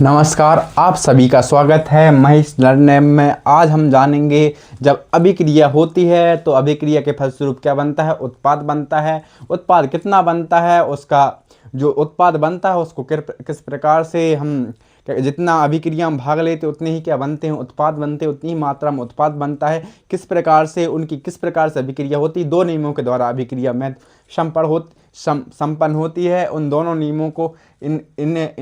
नमस्कार, आप सभी का स्वागत है महेश लर्नर में। आज हम जानेंगे जब अभिक्रिया होती है तो अभिक्रिया के फलस्वरूप क्या बनता है, उत्पाद बनता है। उत्पाद कितना बनता है, उसका जो उत्पाद बनता है उसको किस प्रकार से हम जितना अभिक्रिया में भाग लेते उतने ही क्या बनते हैं, उत्पाद बनते हैं, उतनी ही मात्रा में उत्पाद बनता है। किस प्रकार से उनकी किस प्रकार से अभिक्रिया होती है, दो नियमों के द्वारा अभिक्रिया में संपन्न होती है। उन दोनों नियमों को इन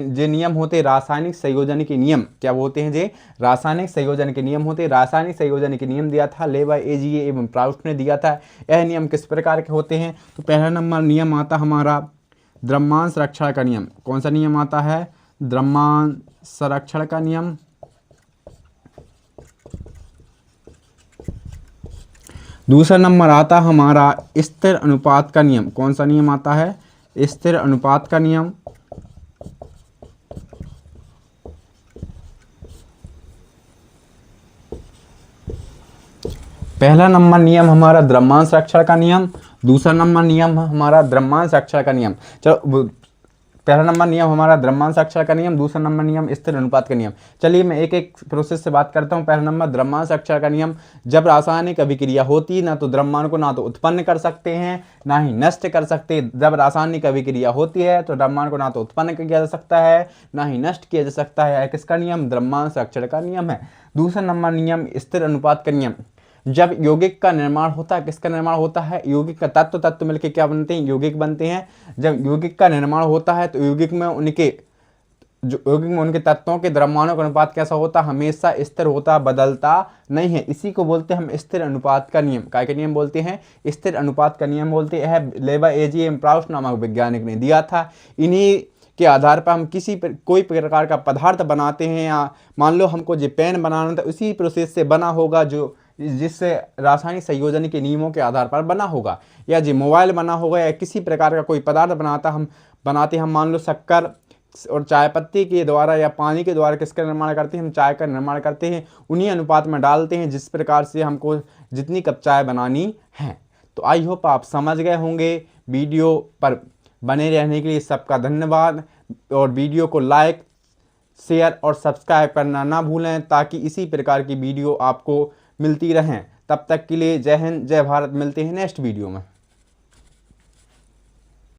जो नियम होते हैं रासायनिक संयोजन के नियम क्या होते हैं, जे रासायनिक संयोजन के नियम होते हैं। रासायनिक संयोजन के नियम दिया था लेवा एजीए एवं प्राउस्ट ने दिया था। यह नियम किस प्रकार के होते हैं, तो पहला नंबर नियम आता हमारा द्रव्यमान संरक्षण का नियम। कौन सा नियम आता है, द्रव्यमान संरक्षण का नियम। दूसरा नंबर आता हमारा स्थिर अनुपात का नियम। कौन सा नियम आता है, स्थिर अनुपात का नियम। पहला नंबर नियम हमारा द्रव्यमान संरक्षण का नियम, दूसरा नंबर नियम हमारा द्रव्यमान संरक्षण का नियम। चलो, पहला नंबर नियम हमारा द्रव्यमान संरक्षण का नियम, दूसरा नंबर नियम स्थिर अनुपात का नियम। चलिए मैं एक एक प्रोसेस से बात करता हूँ। पहला नंबर द्रव्यमान संरक्षण का नियम। जब रासायनिक अभिक्रिया होती है ना तो द्रव्यमान को ना तो उत्पन्न कर सकते हैं ना ही नष्ट कर सकते। जब रासायनिक अभिक्रिया होती है तो द्रव्यमान को ना तो उत्पन्न किया जा सकता है ना ही नष्ट किया जा सकता है। किसका नियम, द्रव्यमान संरक्षण का नियम है। दूसरा नंबर नियम स्थिर अनुपात का नियम। जब यौगिक का निर्माण होता है, किसका निर्माण होता है, यौगिक का तत्व मिलकर क्या बनते हैं, यौगिक बनते हैं। जब यौगिक का निर्माण होता है तो यौगिक में उनके तत्वों के द्रव्यमानों का अनुपात कैसा होता है, हमेशा स्थिर होता, बदलता नहीं है। इसी को बोलते हैं हम स्थिर अनुपात का नियम। काय का नियम बोलते हैं, स्थिर अनुपात का नियम बोलते हैं। लेवा एजीए प्राउस्ट नामक वैज्ञानिक ने दिया था। इन्हीं के आधार पर हम कोई प्रकार का पदार्थ बनाते हैं, या मान लो हमको जो पेन बनाना था उसी प्रोसेस से बना होगा जो जिससे रासायनिक संयोजन के नियमों के आधार पर बना होगा, या जो मोबाइल बना होगा, या किसी प्रकार का कोई पदार्थ बनाते हम मान लो शक्कर और चाय पत्ती के द्वारा या पानी के द्वारा किसका निर्माण करते हैं, हम चाय का निर्माण करते हैं। उन्हीं अनुपात में डालते हैं जिस प्रकार से हमको जितनी कप चाय बनानी है। तो आई होप आप समझ गए होंगे। वीडियो पर बने रहने के लिए सबका धन्यवाद, और वीडियो को लाइक, शेयर और सब्सक्राइब करना ना भूलें ताकि इसी प्रकार की वीडियो आपको मिलती रहें। तब तक के लिए जय हिंद, जय भारत। मिलते हैं नेक्स्ट वीडियो में।